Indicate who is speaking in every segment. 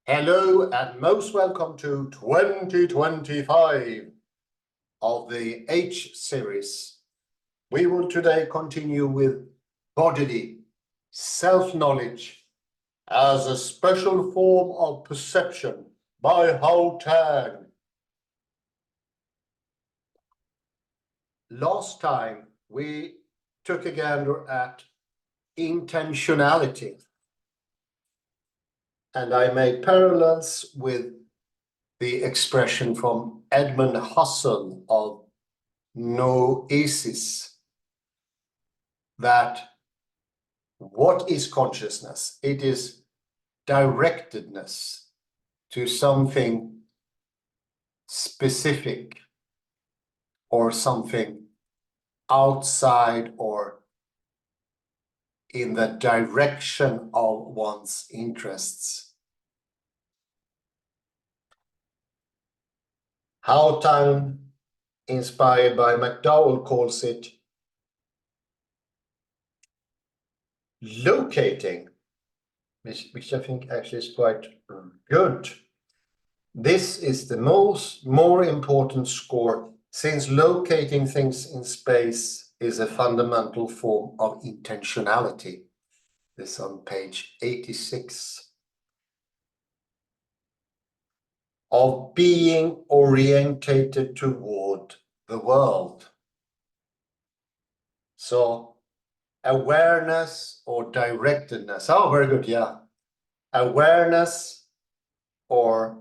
Speaker 1: Hello and most welcome to 2025 of the H series. We will today continue with Bodily, self-knowledge as a special form of perception by Hao Tang. Last time we took a gander at intentionality, and I made parallels with the expression from Edmund Husserl of noesis, that what is consciousness? It is directedness to something specific or something outside or in the direction of one's interests. Hao Tang, inspired by McDowell, calls it locating, which I think actually is quite good. This is the more important score, since locating things in space is a fundamental form of intentionality. This is on page 86. Of being orientated toward the world. So awareness or directedness. Oh, very good, yeah. Awareness or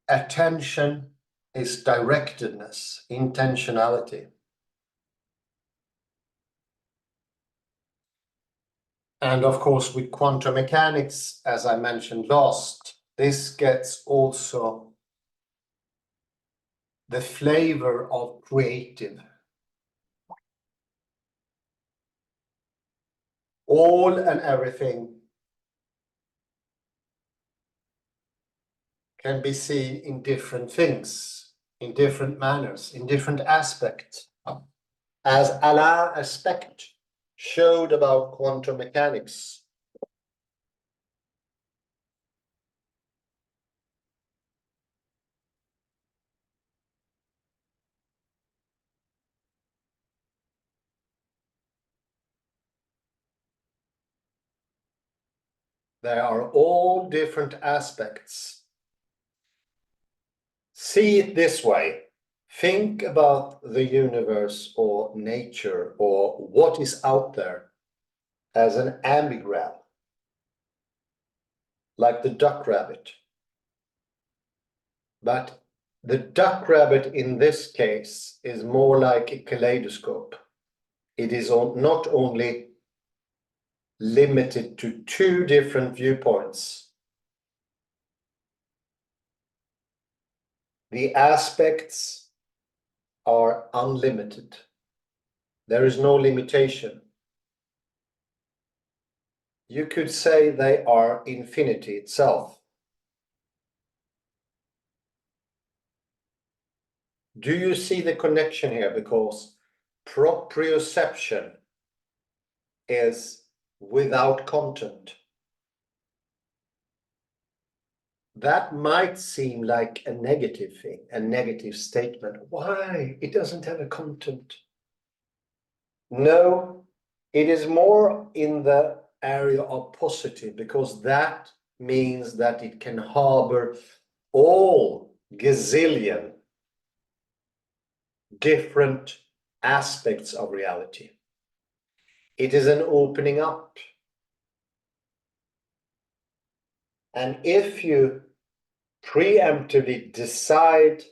Speaker 1: attention is directedness, intentionality. And of course, with quantum mechanics, as I mentioned last, this gets also the flavor of creative. All and everything can be seen in different things, in different manners, in different aspects. As Alain Aspect showed about quantum mechanics. There are all different aspects. See it this way. Think about the universe or nature or what is out there as an ambigram, like the duck rabbit. But the duck rabbit in this case is more like a kaleidoscope. It is not only limited to two different viewpoints. The aspects are unlimited. There is no limitation. You could say they are infinity itself. Do you see the connection here? Because proprioception is without content. That might seem like a negative thing, a negative statement. Why? It doesn't have a content. No, it is more in the area of positive, because that means that it can harbor all gazillion different aspects of reality. It is an opening up. And if you preemptively decide,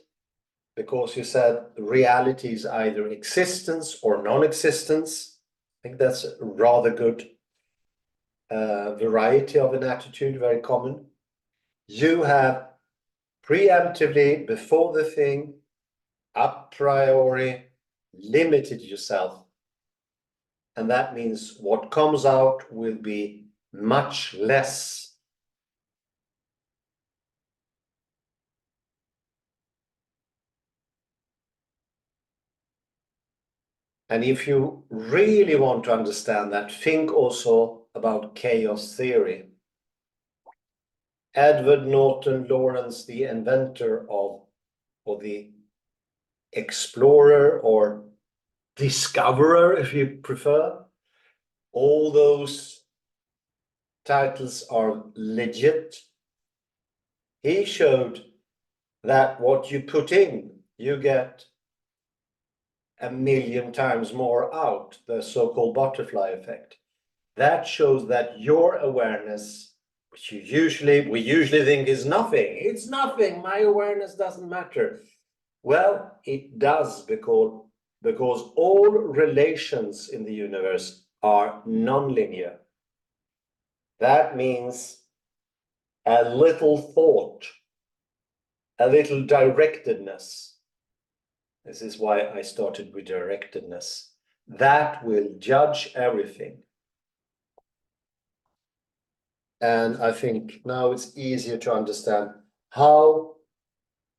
Speaker 1: because you said reality is either existence or non-existence, I think that's a rather good variety of an attitude, very common. You have preemptively, before the thing, a priori, limited yourself. And that means what comes out will be much less. And if you really want to understand that, think also about chaos theory. Edward Norton Lawrence, the inventor of, or the explorer or discoverer, if you prefer, all those titles are legit. He showed that what you put in, you get 1,000,000 times more out, the so-called butterfly effect. That shows that your awareness, which we usually think is nothing, it's nothing, my awareness doesn't matter. Well, it does, because all relations in the universe are nonlinear. That means a little thought, a little directedness. This is why I started with directedness. That will judge everything. And I think now it's easier to understand how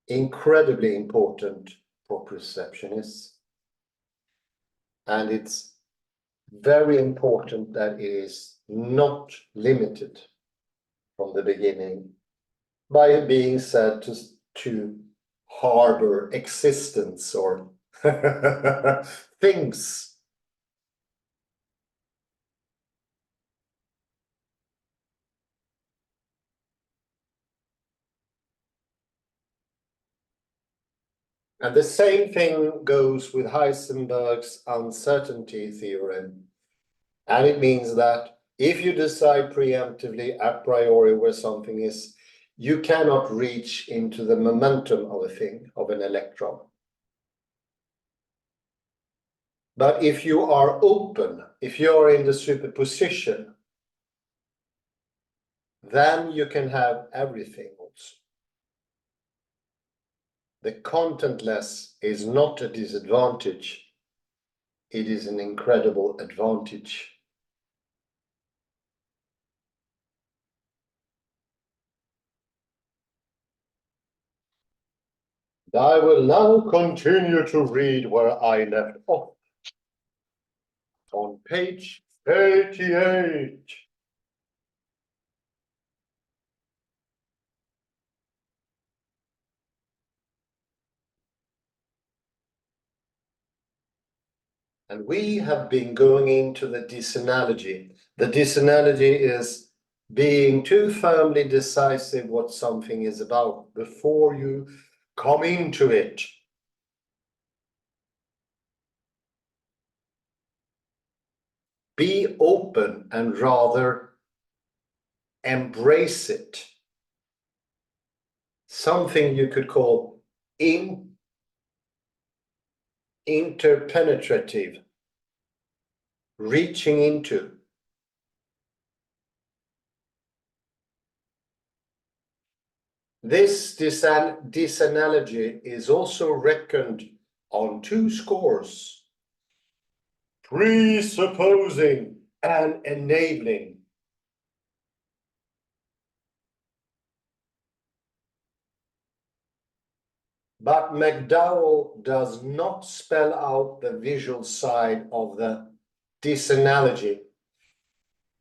Speaker 1: incredibly important proprioception is. And it's very important that it is not limited from the beginning by being said to harbor existence or things. And the same thing goes with Heisenberg's uncertainty theorem. And it means that if you decide preemptively a priori where something is, you cannot reach into the momentum of a thing, of an electron. But if you are open, if you are in the superposition, then you can have everything also. The contentless is not a disadvantage, it is an incredible advantage. I will now continue to read where I left off. On page 88. And we have been going into the disanalogy. The disanalogy is being too firmly decisive what something is about before you come into it. Be open and rather embrace it. Something you could call interpenetrative, reaching into. This disanalogy is also reckoned on 2 scores: presupposing and enabling. But McDowell does not spell out the visual side of the disanalogy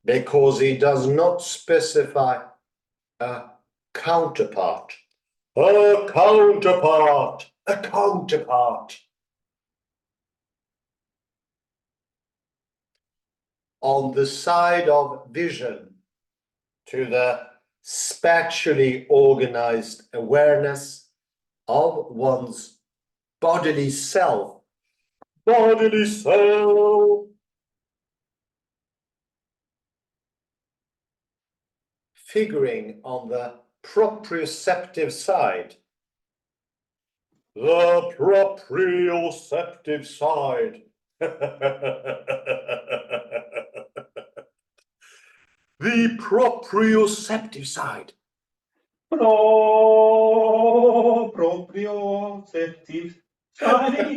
Speaker 1: because he does not specify a counterpart. A counterpart! A counterpart! On the side of vision to the spatially organized awareness of one's bodily self. Bodily self! Figuring on the proprioceptive side. The proprioceptive side. The proprioceptive side.
Speaker 2: Proprioceptive side.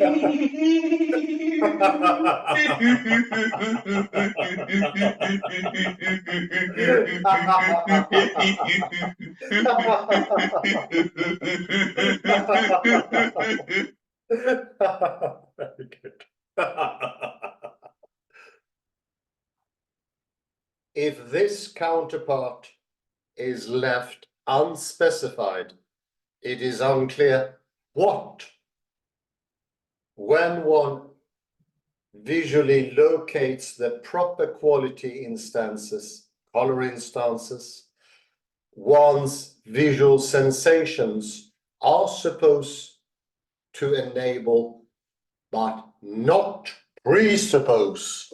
Speaker 1: Very good. If this counterpart is left unspecified. It is unclear what. When one visually locates the proper quality instances, color instances, one's visual sensations are supposed to enable, but not presuppose.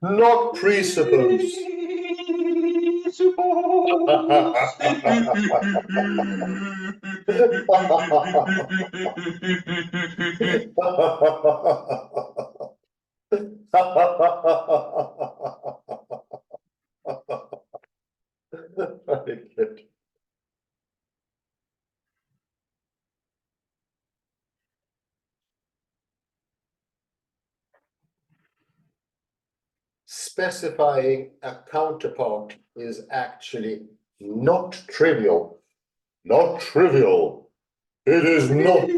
Speaker 1: Not presuppose. Very good. Specifying a counterpart is actually not trivial. Not trivial. It is not.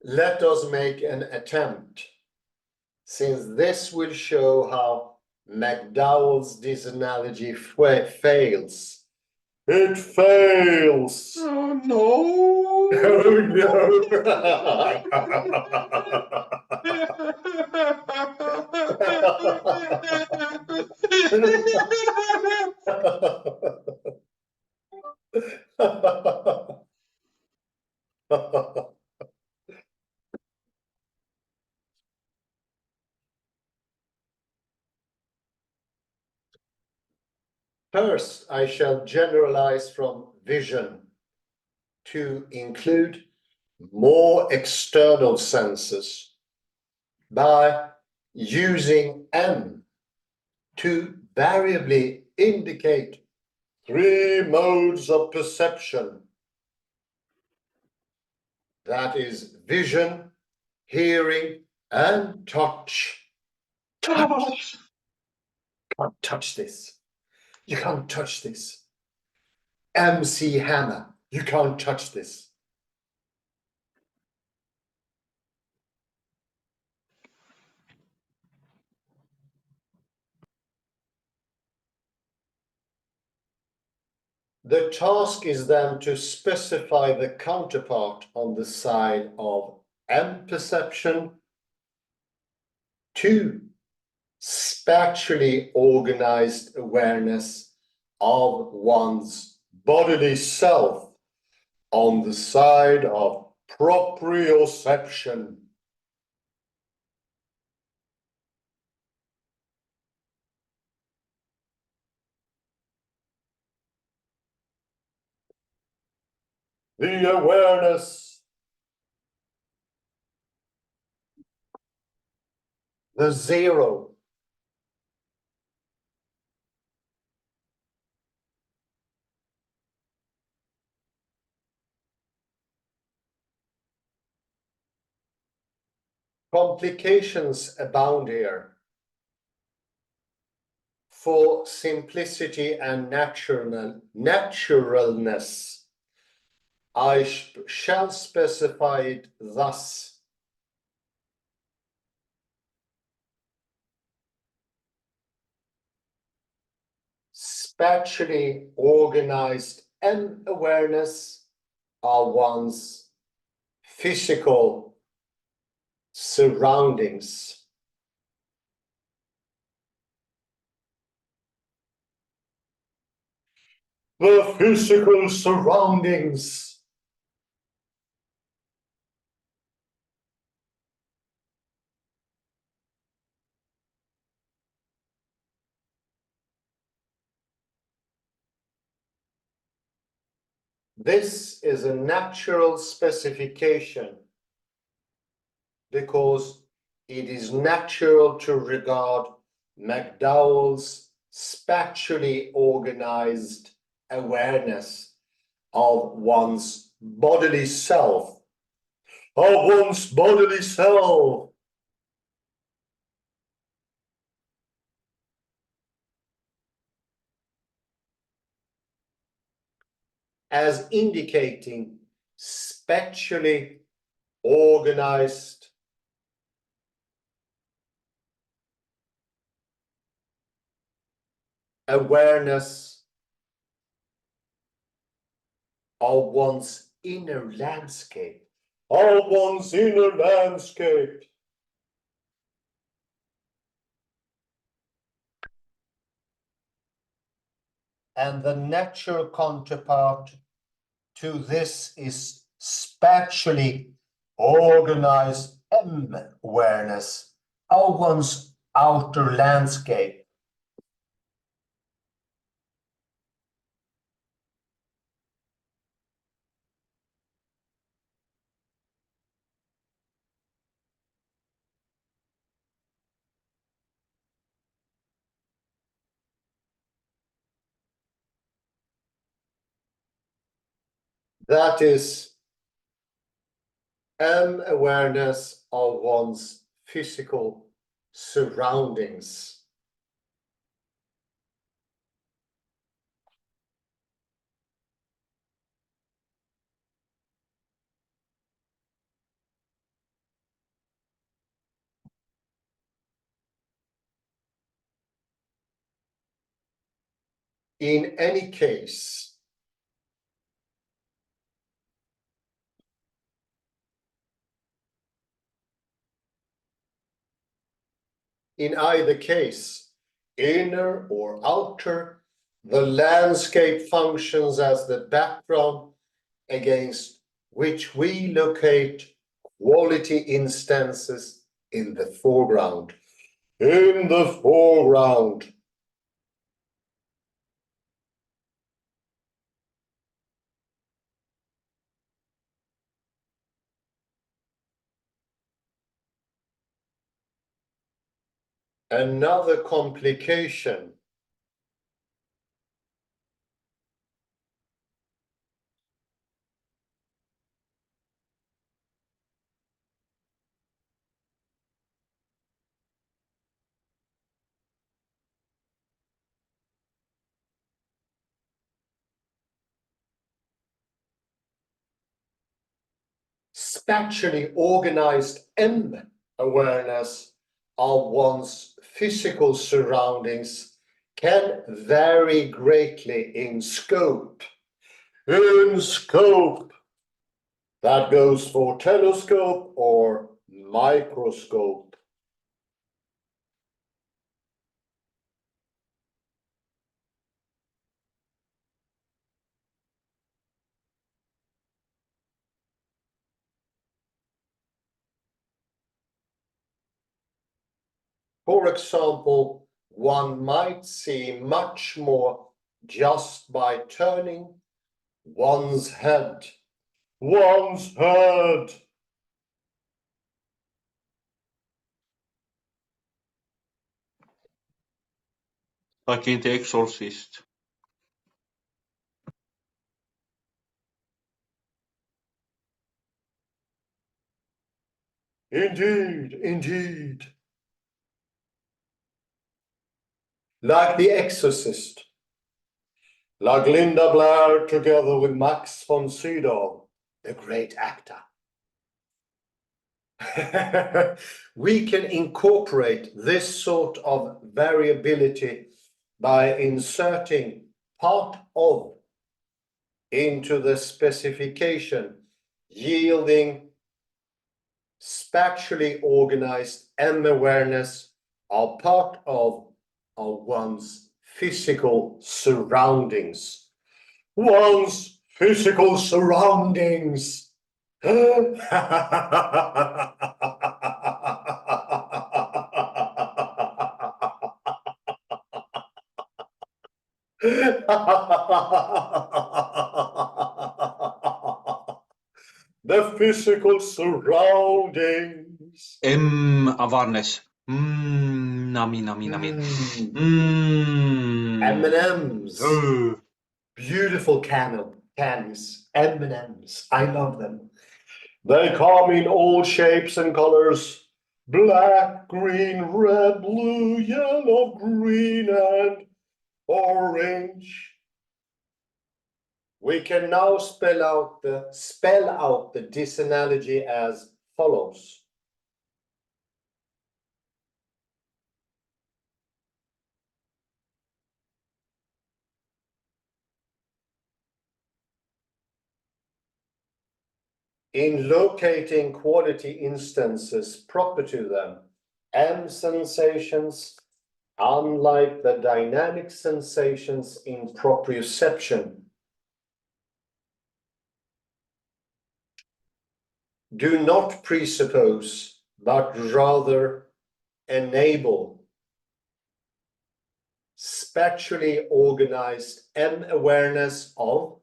Speaker 1: Let us make an attempt, since this will show how McDowell's disanalogy fails. It fails.
Speaker 2: Oh no!
Speaker 1: Oh no. First, I shall generalize from vision to include more external senses by using M to variably indicate 3 modes of perception. That is vision, hearing, and touch. Touch. Can't touch this. You can't touch this. MC Hammer, you can't touch this. The task is then to specify the counterpart on the side of M perception to spatially organized awareness of one's bodily self on the side of proprioception. The awareness, the zero, complications abound here. For simplicity and naturalness, I shall specify it thus. Spatially organized awareness are one's physical surroundings. The physical surroundings. This is a natural specification because it is natural to regard McDowell's spatially organized awareness of one's bodily self, as indicating spatially organized awareness of one's inner landscape. Of one's inner landscape. And the natural counterpart to this is spatially organized awareness of one's outer landscape. That is awareness of one's physical surroundings. In any case, in either case, inner or outer, the landscape functions as the background against which we locate quality instances in the foreground. In the foreground. Another complication spatially organized awareness of one's physical surroundings can vary greatly in scope. In scope. That goes for telescope or microscope. For example, one might see much more just by turning one's head. One's head.
Speaker 2: Like in The Exorcist.
Speaker 1: Indeed, indeed. Like The Exorcist. Like Linda Blair together with Max von Sydow, the great actor. We can incorporate this sort of variability by inserting part of into the specification, yielding spatially organized awareness are part of one's physical surroundings. One's physical surroundings. The physical surroundings.
Speaker 2: Awareness. Nami, nami, nami.
Speaker 1: M&Ms. Beautiful candies. M&Ms. I love them. They come in all shapes and colors. Black, green, red, blue, yellow, green, and orange. We can now spell out the disanalogy as follows. In locating quality instances proper to them, M sensations, unlike the dynamic sensations in proprioception, do not presuppose, but rather enable spatially organized M awareness of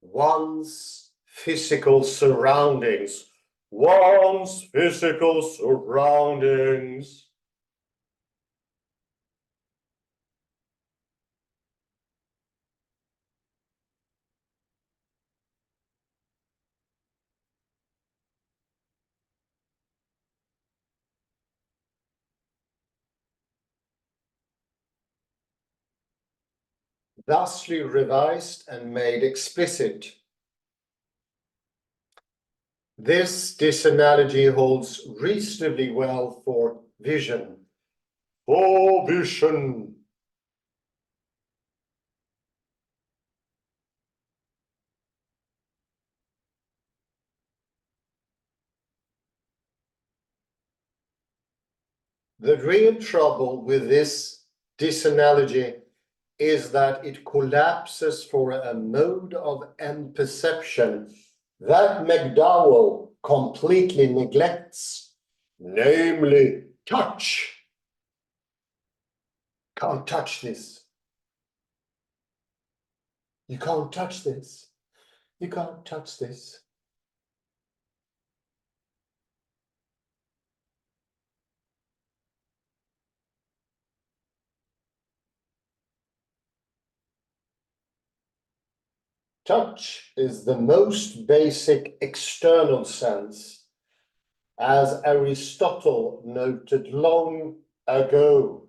Speaker 1: one's physical surroundings. One's physical surroundings. Thusly revised and made explicit. This disanalogy holds reasonably well for vision. For vision. The real trouble with this disanalogy is that it collapses for a mode of M perception that McDowell completely neglects, namely touch. Can't touch this. You can't touch this. You can't touch this. Touch is the most basic external sense, as Aristotle noted long ago.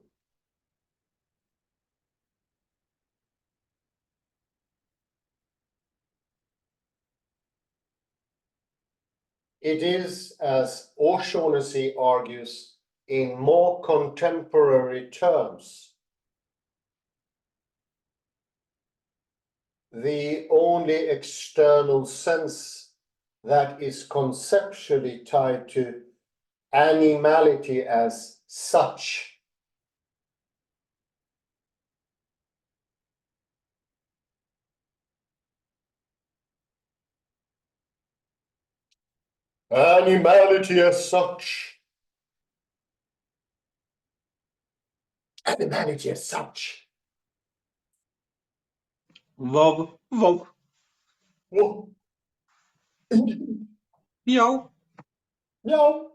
Speaker 1: It is, as O'Shaughnessy argues, in more contemporary terms, the only external sense that is conceptually tied to animality as such. Animality as such. Animality as such.
Speaker 2: Wow, wow.
Speaker 1: Whoa.
Speaker 2: Meow.
Speaker 1: No.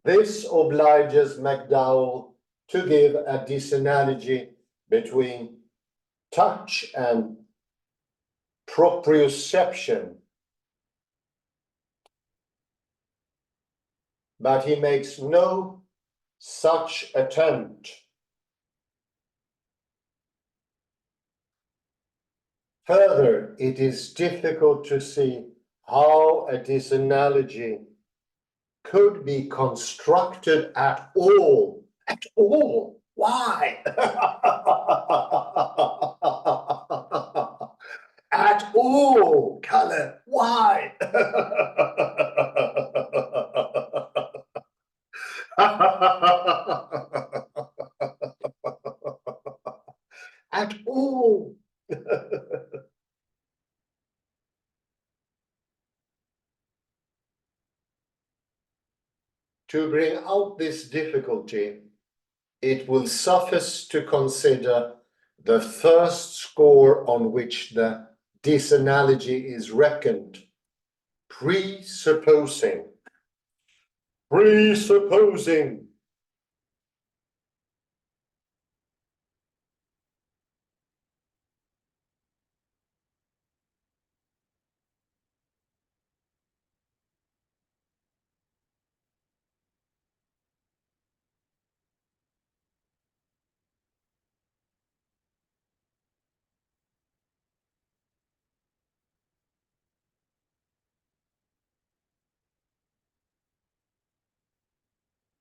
Speaker 1: This obliges McDowell to give a disanalogy between touch and proprioception, but he makes no such attempt. Further, it is difficult to see how a disanalogy could be constructed at all. At all. Why? At all, Color. Why? At all. To bring out this difficulty, it will suffice to consider the first score on which the disanalogy is reckoned, presupposing. Presupposing.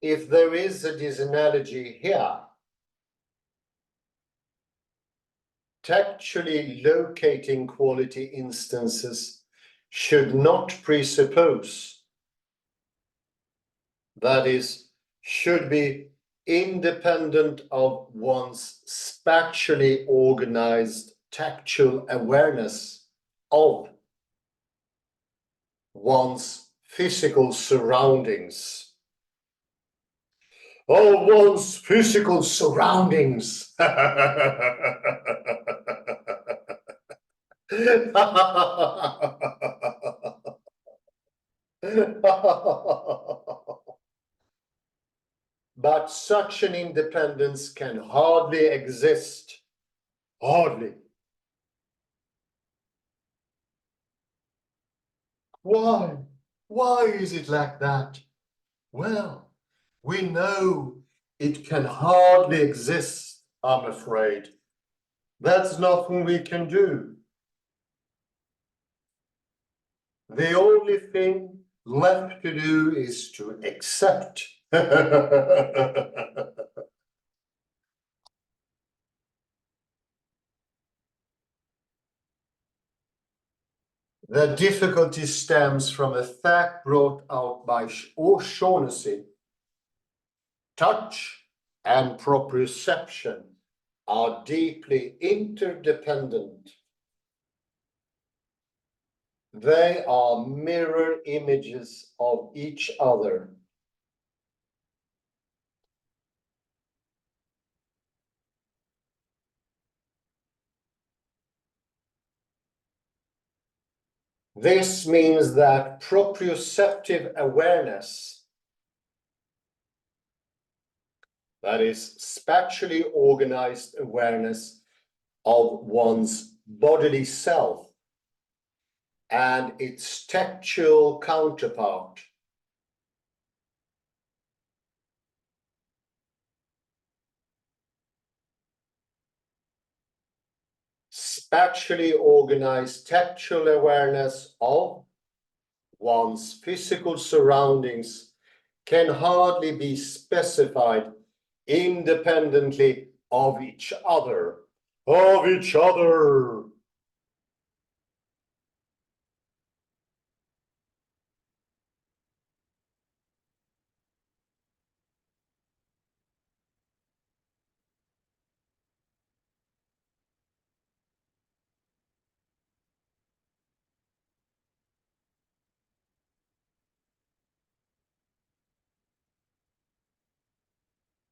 Speaker 1: if there is a disanalogy here, textually locating quality instances should not presuppose, that is, should be independent of one's spatially organized tactual awareness of one's physical surroundings. Of one's physical surroundings. But such an independence can hardly exist. Hardly. Why? Why is it like that? Well, we know it can hardly exist, I'm afraid. That's nothing we can do. The only thing left to do is to accept. The difficulty stems from a fact brought out by O'Shaughnessy. Touch and proprioception are deeply interdependent. They are mirror images of each other. This means that proprioceptive awareness, that is, spatially organized awareness of one's bodily self and its tactual counterpart, spatially organized tactual awareness of one's physical surroundings can hardly be specified independently of each other. Of each other.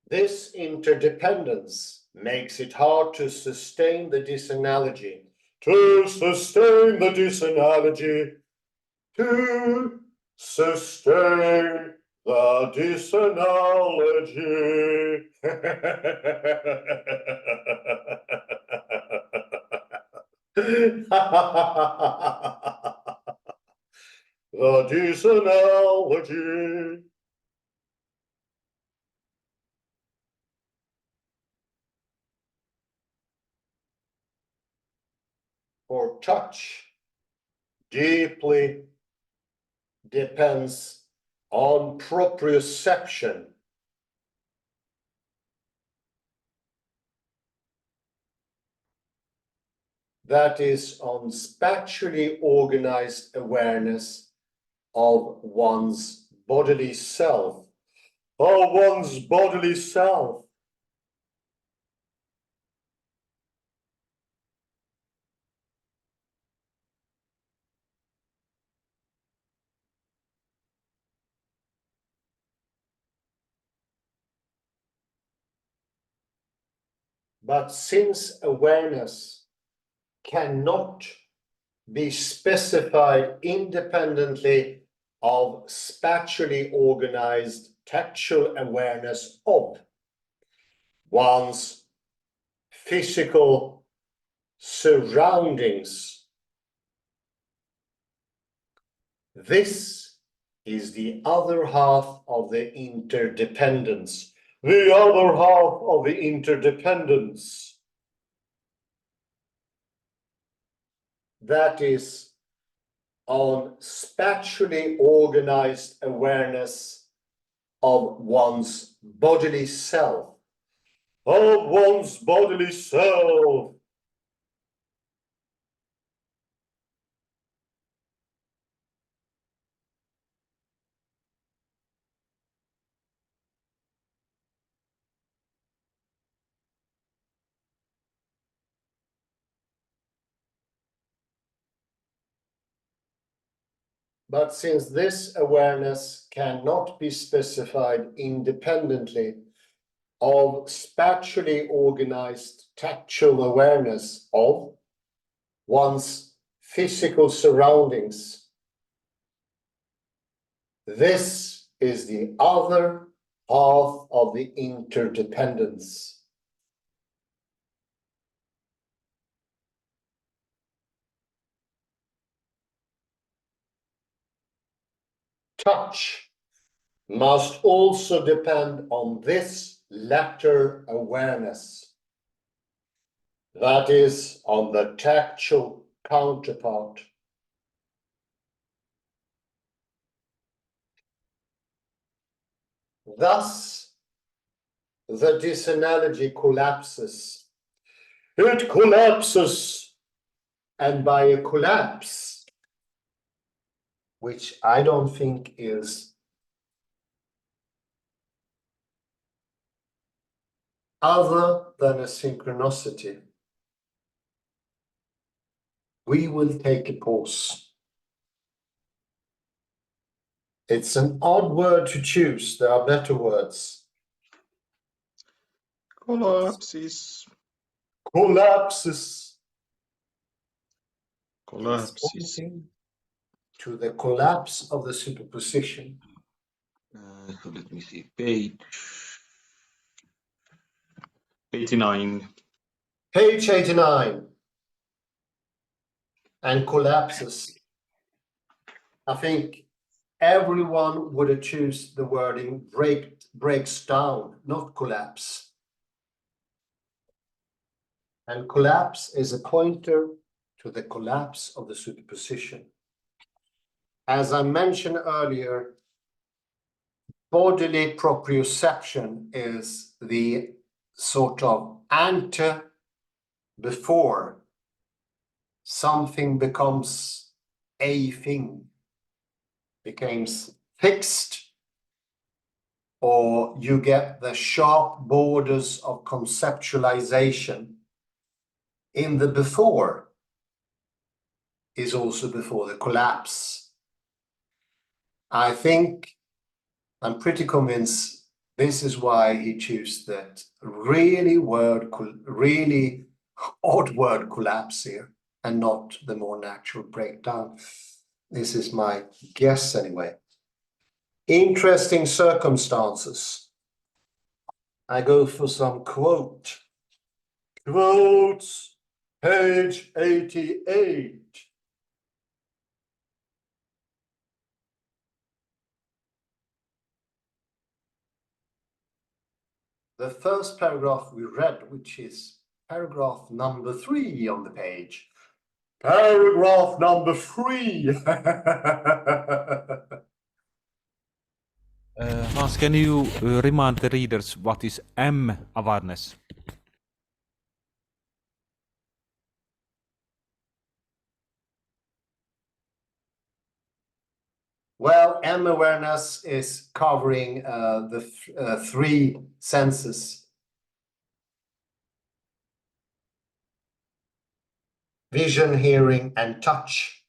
Speaker 1: This interdependence makes it hard to sustain the disanalogy. To sustain the disanalogy. To sustain the disanalogy. The disanalogy. For touch deeply depends on proprioception. That is, on spatially organized awareness of one's bodily self. Of one's bodily self. But since awareness cannot be specified independently of spatially organized tactual awareness of one's physical surroundings, this is the other half of the interdependence. The other half of the interdependence. That is, on spatially organized awareness of one's bodily self. Of one's bodily self. But since this awareness cannot be specified independently of spatially organized tactual awareness of one's physical surroundings, this is the other half of the interdependence. Touch must also depend on this latter awareness, that is, on the tactual counterpart. Thus, the disanalogy collapses. It collapses, and by a collapse, which I don't think is other than a synchronicity, we will take a pause. It's an odd word to choose. There are better words.
Speaker 2: Collapses.
Speaker 1: Collapses.
Speaker 2: Collapses.
Speaker 1: Pointing to the collapse of the superposition.
Speaker 2: So let me see. Page 89.
Speaker 1: Page 89. And collapses. I think everyone would have choose the wording breaks down, not collapse. And collapse is a pointer to the collapse of the superposition. As I mentioned earlier, bodily proprioception is the sort of ante before something becomes a thing, becomes fixed, or you get the sharp borders of conceptualization. In the before is also before the collapse. I think, I'm pretty convinced this is why he chose that really odd word collapse here and not the more natural breakdown. This is my guess anyway. Interesting circumstances. I go for some quotes, page 88. The first paragraph we read, which is paragraph number 3 on the page. Paragraph number 3.
Speaker 3: Hans, can you remind the readers what is M awareness?
Speaker 1: Well, M awareness is covering the 3 senses. Vision, hearing, and touch.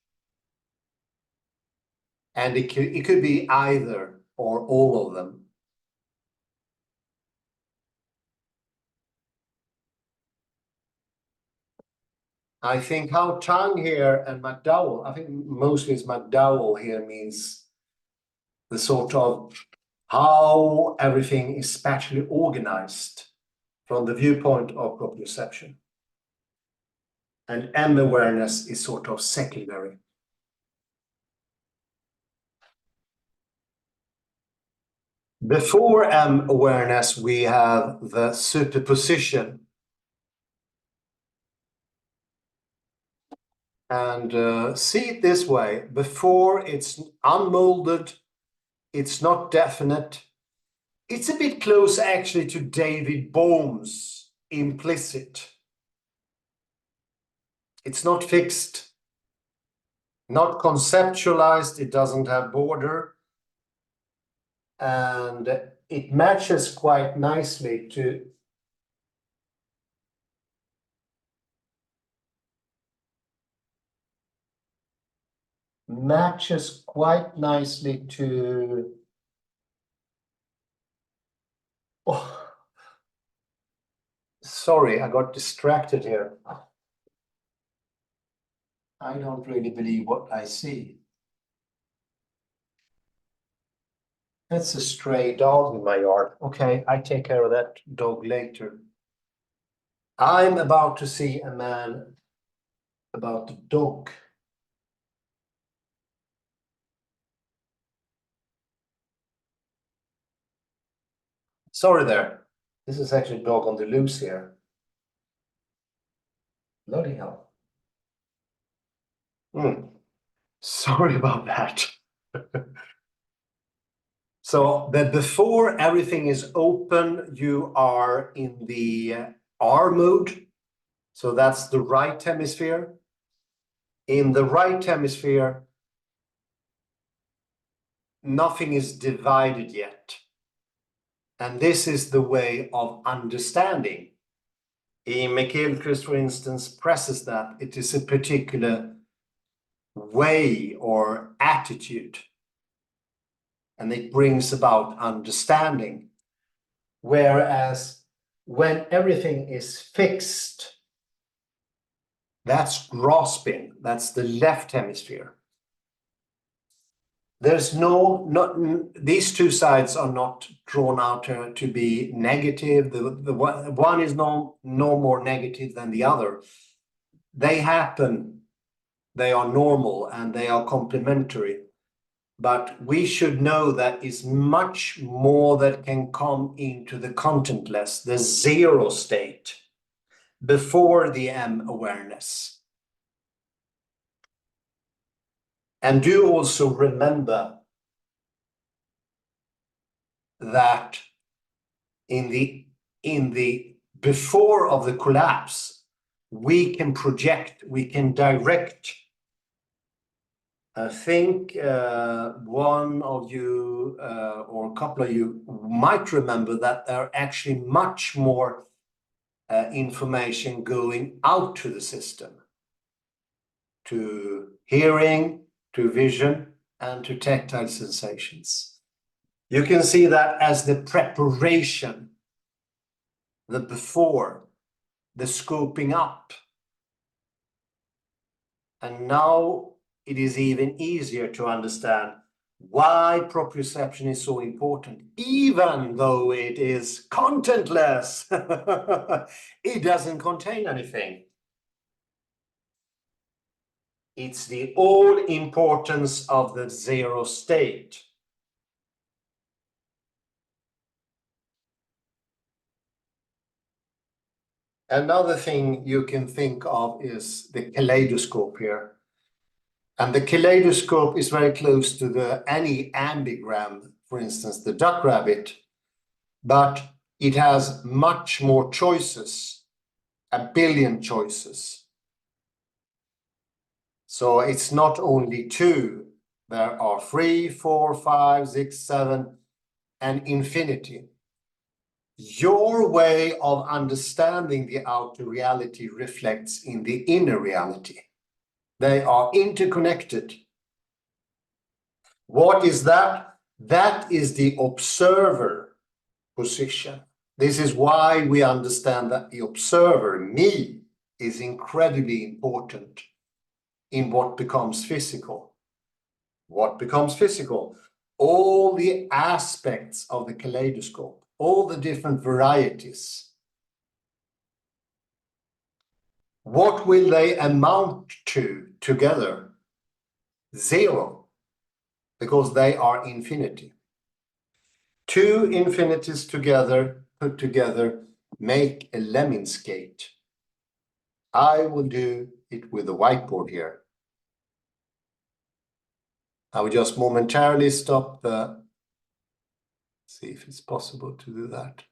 Speaker 1: And it could be either or all of them. I think Hao Tang here and McDowell, I think mostly it's McDowell here, means the sort of how everything is spatially organized from the viewpoint of proprioception. And M awareness is sort of secondary. Before M awareness, we have the superposition. And see it this way, before it's unmolded, it's not definite, It's a bit close actually to David Bohm's implicit. It's not fixed, not conceptualized, it doesn't have border, and it matches quite nicely to oh, sorry, I got distracted here. I don't really believe what I see. That's a stray dog in my yard. Okay, I take care of that dog later. I'm about to see a man about the dog. Sorry there. This is actually a dog on the loose here. Bloody hell. Sorry about that. So that before everything is open, you are in the R mode. So that's the right hemisphere. In the right hemisphere, nothing is divided yet. And this is the way of understanding. McGilchrist, for instance, presses that it is a particular way or attitude. And it brings about understanding. Whereas when everything is fixed, that's grasping, that's the left hemisphere. There's these two sides are not drawn out to be negative. The one is no more negative than the other. They happen, they are normal and they are complementary. But we should know that is much more that can come into the contentless, the zero state, before the M awareness. And do also remember that in the before of the collapse, we can project, we can direct. I think one of you or a couple of you might remember that there are actually much more information going out to the system, to hearing, to vision, and to tactile sensations. You can see that as the preparation, the before, the scoping up. And now it is even easier to understand why proprioception is so important, even though it is contentless. It doesn't contain anything. It's the all importance of the zero state. Another thing you can think of is the kaleidoscope here. And the kaleidoscope is very close to any ambigram, for instance, the duck rabbit, but it has much more choices, 1 billion choices. So it's not only 2, there are 3, 4, 5, 6, 7, and infinity. Your way of understanding the outer reality reflects in the inner reality. They are interconnected. What is that? That is the observer position. This is why we understand that the observer, me, is incredibly important in what becomes physical. What becomes physical? All the aspects of the kaleidoscope, all the different varieties. What will they amount to together? 0, because they are infinity. 2 infinities together, put together, make a lemniscate. I will do it with a whiteboard here. I will just momentarily stop the See if it's possible to do that.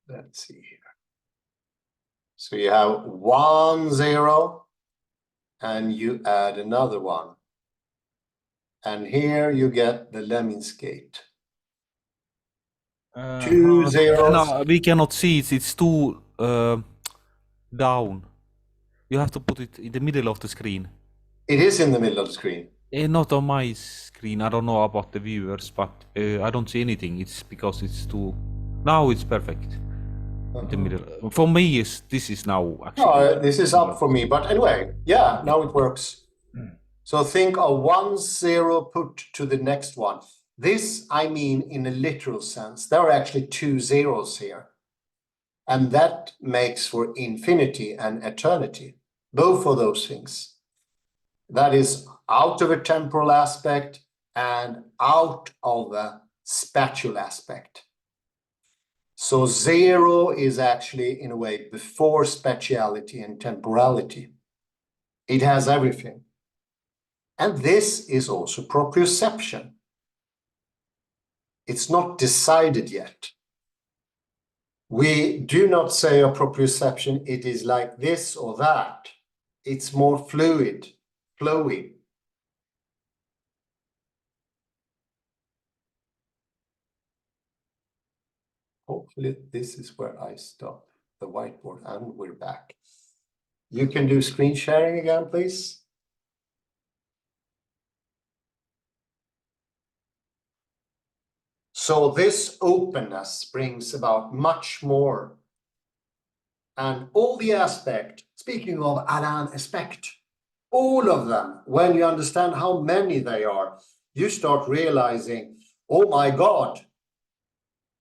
Speaker 1: Let's see here. So you have 1, 0, and you add another one. And here you get the Lemminskate. 2 zeros.
Speaker 3: No, we cannot see it. It's too down. You have to put it in the middle of the screen.
Speaker 1: It is in the middle of the screen.
Speaker 3: Not on my screen. I don't know about the viewers, but I don't see anything. It's because it's too. Now it's perfect. In the middle. For me, this is now actually.
Speaker 1: No, this is up for me. But anyway, yeah, now it works. So think of 1, 0 put to the next one. This, I mean, in a literal sense. There are actually 2 zeros here. And that makes for infinity and eternity. Both of those things. That is out of a temporal aspect and out of a spatial aspect. So 0 is actually, in a way, before spatiality and temporality. It has everything. And this is also proprioception. It's not decided yet. We do not say a proprioception, it is like this or that. It's more fluid, flowy. Hopefully this is where I stop the whiteboard and we're back. You can do screen sharing again, please. So this openness brings about much more. And all the aspect, speaking of Alain aspect, all of them, when you understand how many they are, you start realizing, oh my God,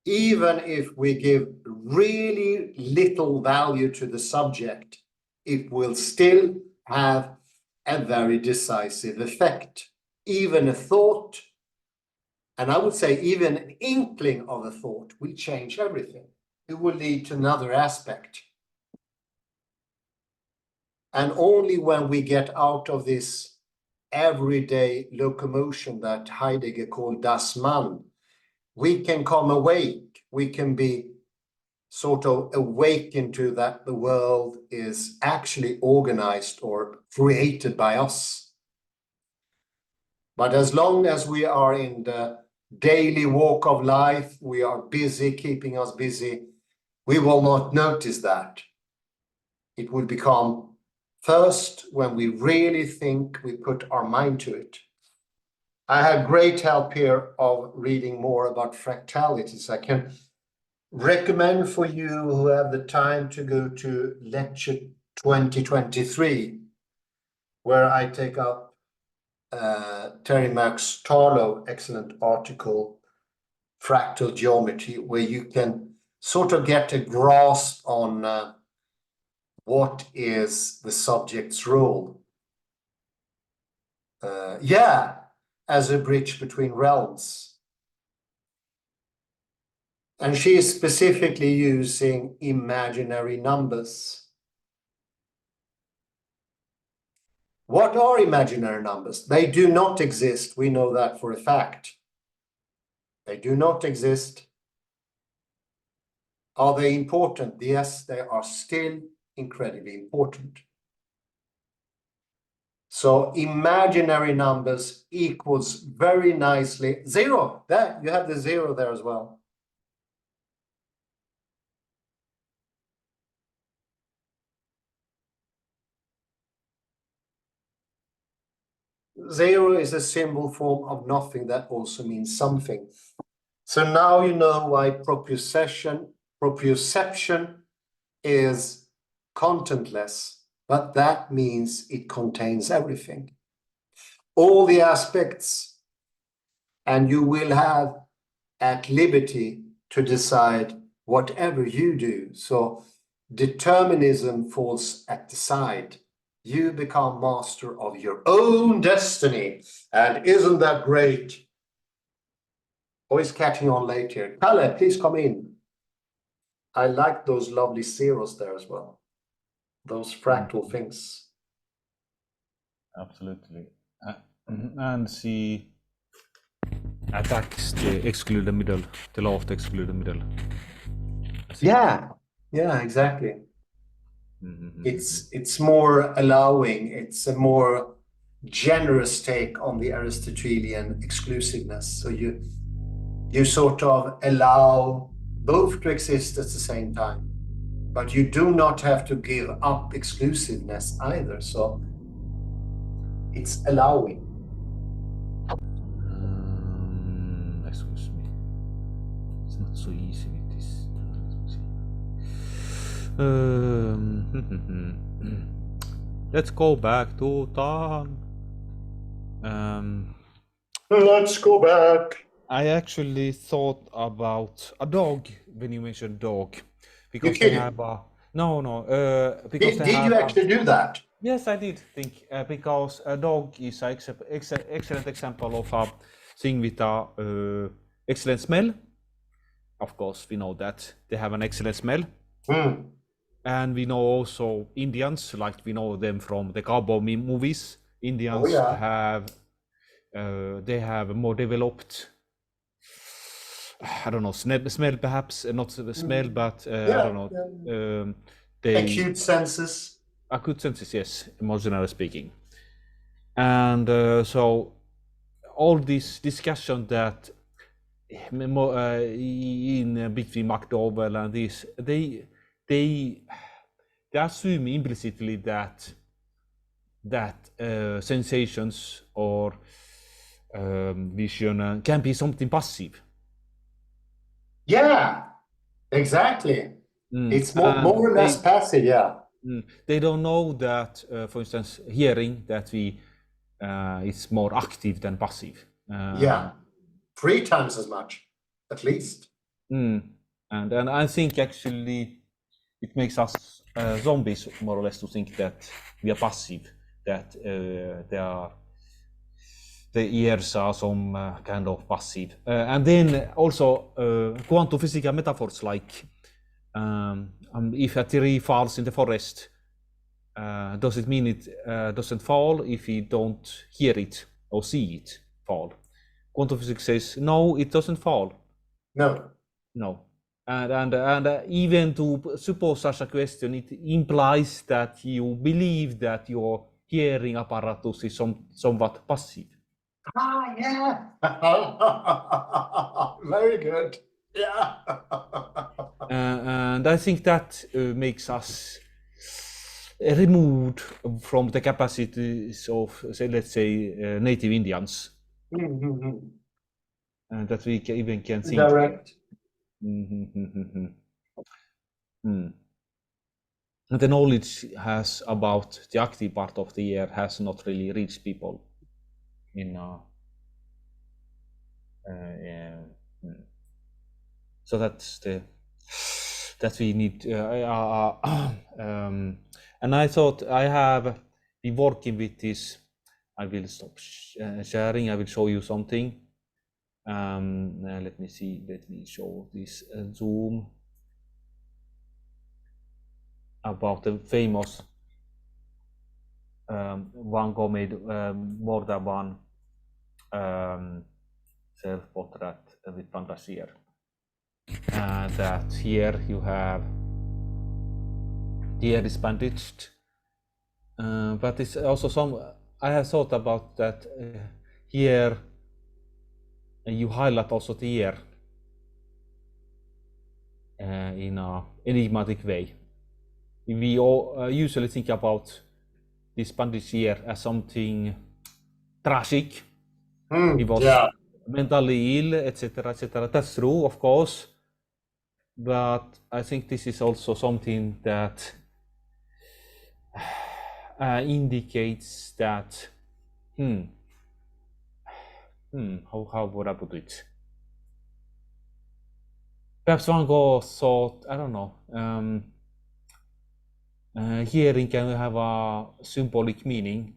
Speaker 1: even if we give really little value to the subject, it will still have a very decisive effect. Even a thought, and I would say even an inkling of a thought, will change everything. It will lead to another aspect. And only when we get out of this everyday locomotion that Heidegger called das Man, we can come awake, we can be sort of awakened to that the world is actually organized or created by us. But as long as we are in the daily walk of life, we are busy, keeping us busy, we will not notice that. It will become first when we really think, we put our mind to it. I had great help here of reading more about fractalities. I can recommend for you who have the time to go to lecture 2023, where I take up Terry Max Tarlow, excellent article, Fractal Geometry, where you can sort of get a grasp on what is the subject's role. As a bridge between realms. And she is specifically using imaginary numbers. What are imaginary numbers? They do not exist. We know that for a fact. They do not exist. Are they important? Yes, they are still incredibly important. So imaginary numbers equals very nicely 0. There, you have the 0 there as well. Zero is a symbol form of nothing that also means something. So now you know why proprioception is contentless, but that means it contains everything. All the aspects, and you will have at liberty to decide whatever you do. So determinism falls at the side. You become master of your own destiny. And isn't that great? Oh, he's catching on late here. Kalle, please come in. I like those lovely zeros there as well. Those fractal things.
Speaker 3: Absolutely. And she attacks the excluded middle, the law of the excluded middle.
Speaker 1: Yeah, exactly.
Speaker 3: Mm-hmm.
Speaker 1: It's more allowing, it's a more generous take on the Aristotelian exclusiveness. So you sort of allow both to exist at the same time, but you do not have to give up exclusiveness either. So it's allowing.
Speaker 3: Excuse me. It's not so easy with this. Let's go back to Tang.
Speaker 1: Let's go back.
Speaker 3: I actually thought about a dog when you mentioned dog, because
Speaker 1: You're
Speaker 3: they have
Speaker 1: kidding.
Speaker 3: a because
Speaker 1: Did you actually do that?
Speaker 3: Yes, I did think because a dog is an excellent example of a thing with a excellent smell. Of course, we know that they have an excellent smell. And we know also Indians, like we know them from the cowboy movies. Indians they have a more developed, I don't know, smell perhaps, not the smell, but I don't know.
Speaker 1: Acute senses.
Speaker 3: Acute senses, yes, emotionally speaking. And so all this discussion that in between McDowell and this, they assume implicitly that sensations or vision can be something passive.
Speaker 1: Yeah, exactly. It's more or less passive, yeah.
Speaker 3: They don't know that, for instance, hearing, that it's more active than passive.
Speaker 1: Yeah, 3 times as much, at least.
Speaker 3: And I think actually it makes us zombies, more or less, to think that we are passive, that the ears are some kind of passive. And then also quantum physical metaphors like if a tree falls in the forest, does it mean it doesn't fall if we don't hear it or see it fall? Quantum physics says no, it doesn't fall.
Speaker 1: No.
Speaker 3: And even to suppose such a question, it implies that you believe that your hearing apparatus is somewhat passive.
Speaker 1: Yeah. Very good. Yeah.
Speaker 3: And I think that makes us removed from the capacities of, say, let's say, native Indians. And that we even can think.
Speaker 1: Direct.
Speaker 3: And the knowledge has about the active part of the ear has not really reached people in so that's that we need and I thought I have been working with this. I will stop sharing. I will show you something. Let me see. Let me show this Zoom about the famous Van Gogh made more than one self-portrait with Van Rasier. That here you have the ear is bandaged, but it's also some. I have thought about that here. You highlight also the ear in an enigmatic way. We all usually think about this bandaged ear as something tragic. He was mentally ill, etc., etc. That's true, of course, but I think this is also something that indicates that how would I put it? Perhaps Van Gogh thought, I don't know, hearing can have a symbolic meaning.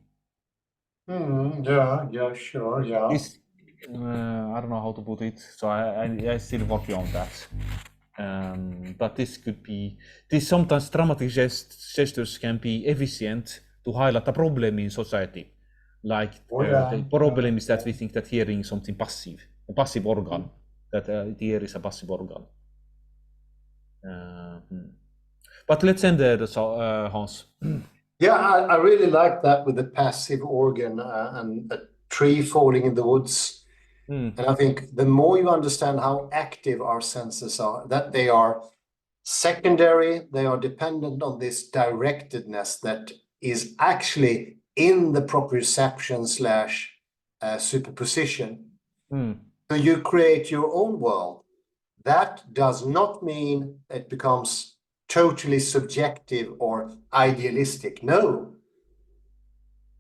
Speaker 1: Yeah, sure, yeah.
Speaker 3: This, I don't know how to put it, so I still working on that. But this could be, sometimes dramatic gestures can be efficient to highlight a problem in society. Like
Speaker 1: Yeah.
Speaker 3: the problem is that we think that hearing is something passive, a passive organ, that the ear is a passive organ. But let's end there, Hans.
Speaker 1: Yeah, I really like that with the passive organ and a tree falling in the woods. And I think the more you understand how active our senses are, that they are secondary, they are dependent on this directedness that is actually in the proprioception / superposition. So you create your own world. That does not mean it becomes totally subjective or idealistic. No.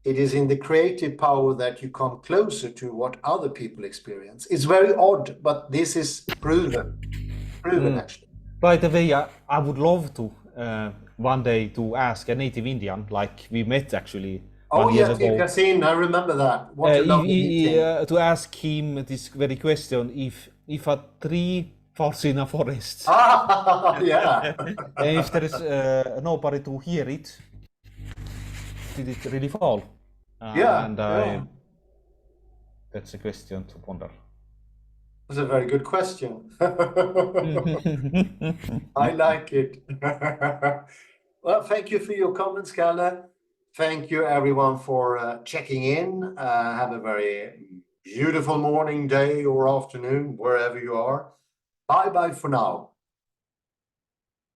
Speaker 1: It is in the creative power that you come closer to what other people experience. It's very odd, but this is proven actually.
Speaker 3: By the way, I would love to one day to ask a native Indian, like we met actually 1 year ago.
Speaker 1: Yasin, I remember that. What a lovely meeting.
Speaker 3: To ask him this very question: if a tree falls in a forest,
Speaker 1: Yeah.
Speaker 3: and if there is nobody to hear it, did it really fall? And that's a question to ponder.
Speaker 1: That's a very good question. I like it. Well, thank you for your comments, Kalle. Thank you, everyone, for checking in. Have a very beautiful morning, day, or afternoon, wherever you are. Bye-bye for now.